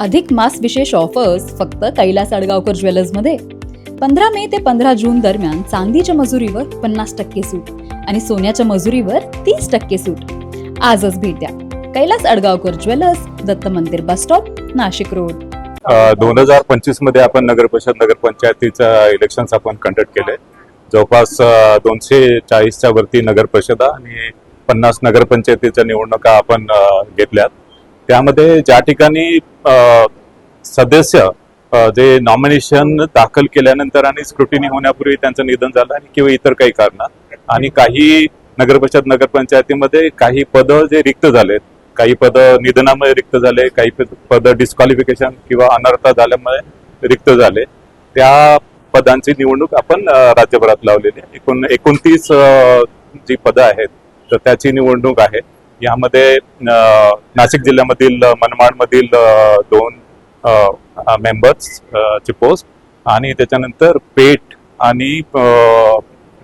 अधिक मास विशेष ऑफर्स फक्त कैलास अडगावकर ज्वेलर्समध्ये. 15 मे ते 15 जून दरम्यान चांदीच्या मजुरीवर 50% सूट आणि सोन्याच्या मजुरीवर 30% सूट. आजच भेट द्या. कैलास अडगावकर ज्वेलर्स, दत्त मंदिर बस स्टॉप, नाशिक रोड. 2025 मध्ये आपण नगर परिषद नगर पंचायतीचा इलेक्शन्स आपण कंडक्ट केले. जवळपास 240च्या वरती नगर परिषदा आणि 50 नगर पंचायतीच्या निवडणुका आपण घेतल्यात. त्यामध्ये ज्या ठिकाणी सदस्य जे नॉमिनेशन दाखल केल्यानंतर आणि स्क्रुटिनी होण्यापूर्वी त्यांचं निधन झालं आणि किंवा इतर काही कारणात आणि काही नगर परिषद नगर पंचायतीमध्ये काही पद जे रिक्त झालेत, काही पद निधनामुळे रिक्त झाले, काही पद डिस्क्वालिफिकेशन किंवा अनर्हता झाल्यामुळे रिक्त झाले. त्या पदांची निवडणूक आपण राज्यभरात लावलेली आहे. 29 जी पदं आहेत तर त्याची निवडणूक आहे. यामध्ये नाशिक जिल्ह्यामधील मनमाडमधील 2 मेंबर्स ची पोस्ट आणि त्याच्यानंतर पेठ आणि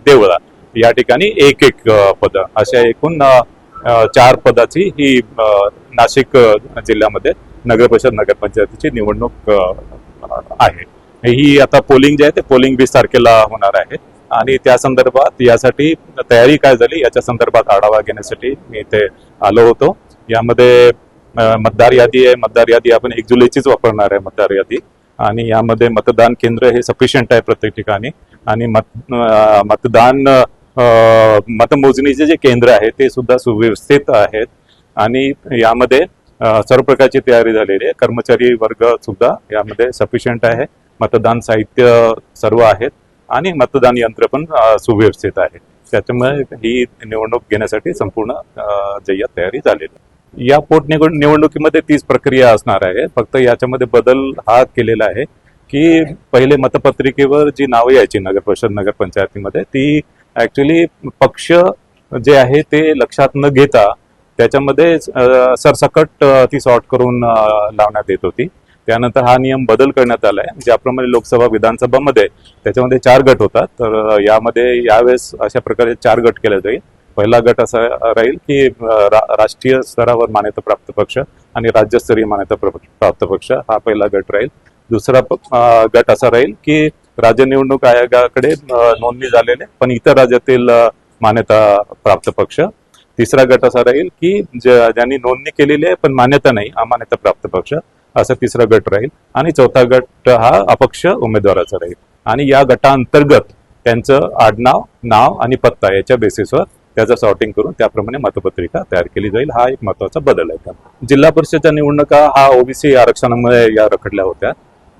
देवळा या ठिकाणी एक पद, अशा एकूण 4 पदाची ही नाशिक जिल्ह्यामध्ये नगर परिषद नगर पंचायतीची निवडणूक आहे. ही आता पोलिंग जे आहे ते पोलिंग 20 तारखेला होणार आहे आणि त्या संदर्भात यासाठी तयारी काय झाली याच्या संदर्भात आढावा घेण्यासाठी मी इथे आलो होतो. यामध्ये मतदार यादी आहे. मतदार यादी आपण 1 जुलैचीच वापरणार आहे मतदार यादी आणि यामध्ये मतदान केंद्र हे सफिशियंट आहे प्रत्येक ठिकाणी आणि मतदान मतमोजणीचे जे केंद्र आहे ते सुद्धा सुव्यवस्थित आहेत आणि यामध्ये सर्व प्रकारची तयारी झालेली आहे. कर्मचारी वर्ग सुद्धा यामध्ये सफिशियंट आहे. मतदान साहित्य सर्व आहेत आणि मतदान यंत्र पण सुव्यवस्थित आहे. त्याच्यामुळे ही निवडणूक घेण्यासाठी संपूर्ण जय्यत तयारी झालेली आहे. या निवडणुकीमध्ये 30 प्रक्रिया असणार आहे. फक्त याच्यामध्ये बदल हा केलेला आहे की पहिले मतपत्रिकेवर जी नावं यायची नगर परिषद नगर पंचायतीमध्ये ती ऍक्च्युली पक्ष जे आहे ते लक्षात न घेता त्याच्यामध्ये सरसकट ती सॉर्ट करून लावण्यात येत होती. त्यानंतर हा नियम बदल करण्यात आलाय. ज्याप्रमाणे लोकसभा विधानसभामध्ये त्याच्यामध्ये 4 गट होतात तर यामध्ये यावेळेस अशा प्रकारे 4 गट केले जाईल. पहिला गट असा राहील की राष्ट्रीय स्तरावर मान्यता प्राप्त पक्ष आणि राज्यस्तरीय मान्यता प्राप्त पक्ष हा पहिला गट राहील. दुसरा गट असा राहील की राज्य निवडणूक आयोगाकडे नोंदणी झालेले पण इतर राज्यातील मान्यता प्राप्त पक्ष. तिसरा गट असा राहील की ज्यांनी नोंदणी केलेली आहे पण मान्यता नाही, अमान्यता प्राप्त पक्ष, असा तिसरा गट राहील. आणि चौथा गट हा अपक्ष उमेदवाराचा राहील आणि या गटाअंतर्गत त्यांचं आडनाव, नाव आणि पत्ता याच्या बेसिसवर त्याचं सॉर्टिंग करून त्याप्रमाणे मतपत्रिका तयार केली जाईल. हा एक महत्वाचा बदल आहे. जिल्हा परिषदच्या निवडणुका हा ओबीसी आरक्षणामुळे या रखडल्या होत्या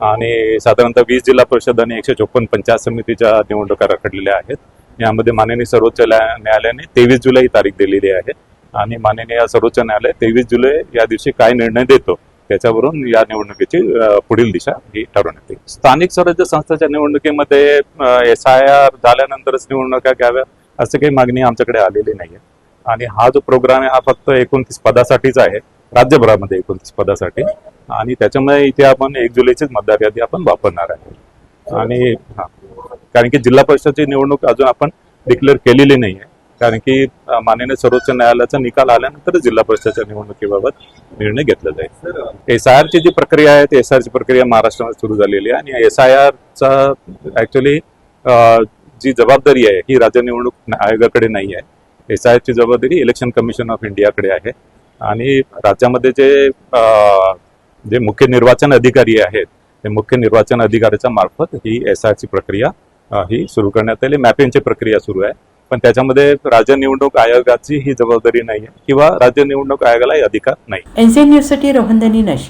आणि साधारणतः 20 जिल्हा परिषद आणि 154 पंचायत समितीच्या निवडणुका रखडलेल्या आहेत. यामध्ये माननीय सर्वोच्च न्यायालयाने 23 जुलै ही तारीख दिलेली आहे आणि माननीय सर्वोच्च न्यायालय 23 जुलै या दिवशी काय निर्णय देतो त्याच्यावरून या निवडणुकीची पुढील दिशा ही ठरवण्यात येईल. स्थानिक स्वराज्य संस्थांच्या निवडणुकीमध्ये SIR झाल्यानंतरच निवडणुका घ्याव्या असं काही मागणी आमच्याकडे आलेली नाहीये आणि हा जो प्रोग्राम आहे हा फक्त 29 पदासाठीच आहे, राज्यभरामध्ये 29 पदासाठी आणि त्याच्यामुळे इथे आपण 1 जुलैचीच मतदार यादी आपण वापरणार आहे. आणि कारण की जिल्हा परिषदची निवडणूक अजून आपण डिक्लेअर केलेली नाहीये कारण की माननीय सर्वोच्च न्यायालयाचा निकाल आल्यानंतर जिल्हा परिषदच्या निवडणुकीबाबत निर्णय घेतला जाईल. SIR ची जी प्रक्रिया आहे ती SIR ची प्रक्रिया महाराष्ट्रामध्ये सुरू झालेली आहे आणि SIR चा ऍक्च्युली जी जबाबदारी आहे ही राज्य निवडणूक आयोगाकडे नाही आहे. SIR ची जबाबदारी इलेक्शन कमिशन ऑफ इंडियाकडे आहे आणि राज्यामध्ये जे मुख्य निर्वाचन अधिकारी आहेत ते मुख्य निर्वाचन अधिकाऱ्याच्या मार्फत ही SIR ची प्रक्रिया ही सुरू करण्यात आली. मॅपिंगची प्रक्रिया सुरू आहे पण त्याच्यामध्ये राज्य निवडणूक आयोगाची ही जबाबदारी नाही आहे किंवा राज्य निवडणूक आयोगालाही अधिकार नाही. NCN न्यूजसाठी रोहन दनी, नाशिक.